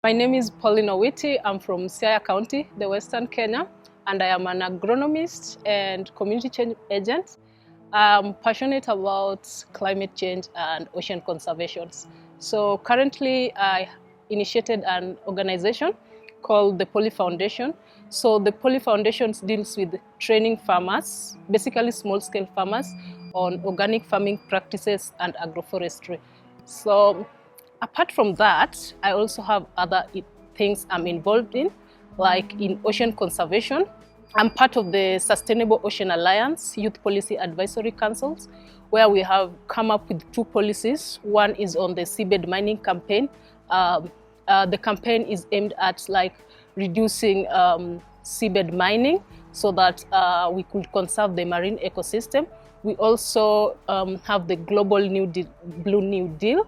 My name is Pauline. I'm from Siaya County, the Western Kenya, and I am an agronomist and community change agent. I'm passionate about climate change and ocean conservation. So currently I initiated an organization called the Poly Foundation. So the Poly Foundation deals with training farmers, basically small-scale farmers, on organic farming practices and agroforestry. So apart from that, I also have other things I'm involved in, like in ocean conservation. I'm part of the Sustainable Ocean Alliance Youth Policy Advisory Councils, where we have come up with two policies. One is on the seabed mining campaign. The campaign is aimed at reducing seabed mining so that we could conserve the marine ecosystem. We also have the Global Blue New Deal.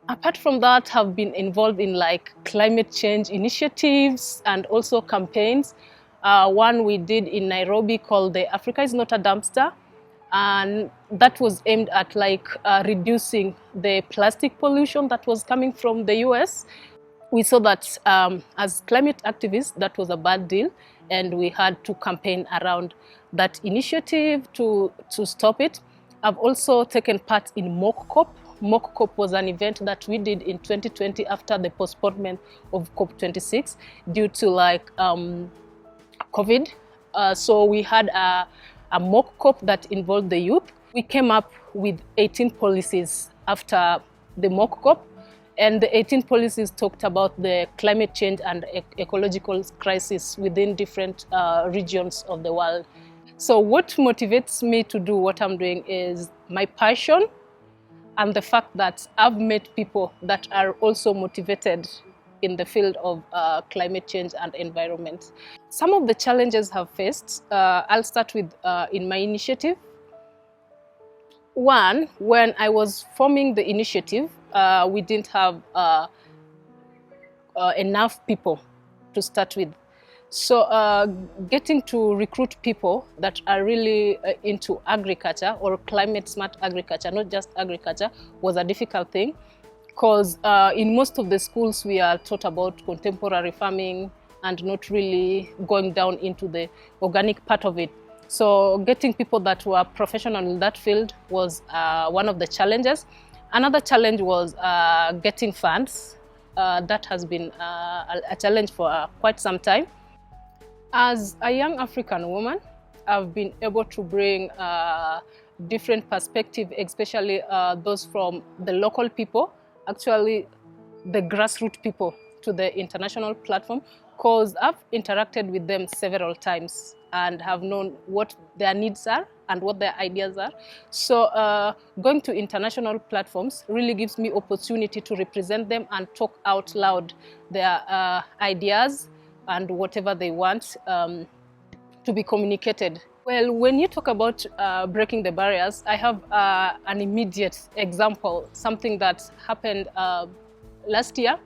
Apart from that, have been involved in climate change initiatives and also campaigns. One we did in Nairobi called the Africa is Not a Dumpster, and that was aimed at reducing the plastic pollution that was coming from the US. We saw that as climate activists, that was a bad deal, and we had to campaign around that initiative to stop it. I've also taken part in Mock COP. Mock COP was an event that we did in 2020 after the postponement of COP26 due to COVID. So we had a mock COP that involved the youth. We came up with 18 policies after the mock COP, and the 18 policies talked about the climate change and ecological crisis within different regions of the world. So what motivates me to do what I'm doing is my passion and the fact that I've met people that are also motivated in the field of climate change and environment. Some of the challenges I've faced, I'll start with in my initiative. One, when I was forming the initiative, we didn't have enough people to start with. So getting to recruit people that are really into agriculture or climate smart agriculture, not just agriculture, was a difficult thing, because in most of the schools we are taught about contemporary farming and not really going down into the organic part of it. So getting people that were professional in that field was one of the challenges. Another challenge was getting funds. That has been a challenge for quite some time. As a young African woman, I've been able to bring different perspectives, especially those from the local people, actually the grassroots people, to the international platform, because I've interacted with them several times and have known what their needs are and what their ideas are. So going to international platforms really gives me opportunity to represent them and talk out loud their ideas and whatever they want to be communicated. Well, when you talk about breaking the barriers, I have an immediate example, something that happened last year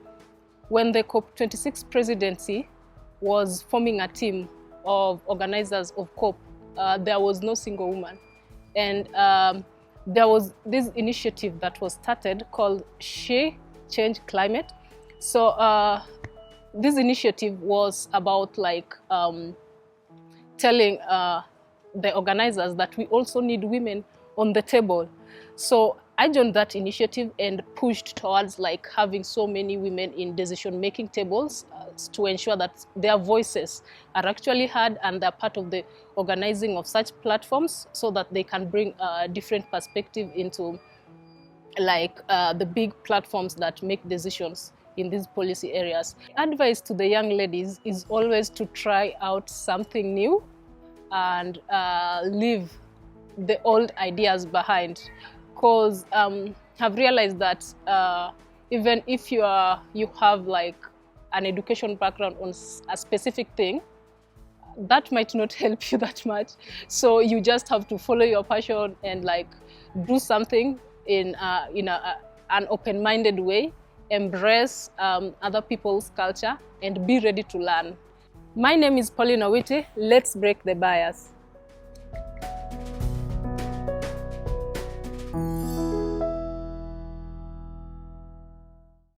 when the COP26 presidency was forming a team of organizers of COP. There was no single woman. And there was this initiative that was started called She Change Climate. So this initiative was about telling the organizers that we also need women on the table. So I joined that initiative and pushed towards having so many women in decision-making tables to ensure that their voices are actually heard and they're part of the organizing of such platforms so that they can bring a different perspective into the big platforms that make decisions in these policy areas. Advice to the young ladies is always to try out something new and leave the old ideas behind, because I've realized that even if you have an education background on a specific thing, that might not help you that much. So you just have to follow your passion and do something in an open-minded way, embrace other people's culture, and be ready to learn. My name is Pauline. Let's break the bias.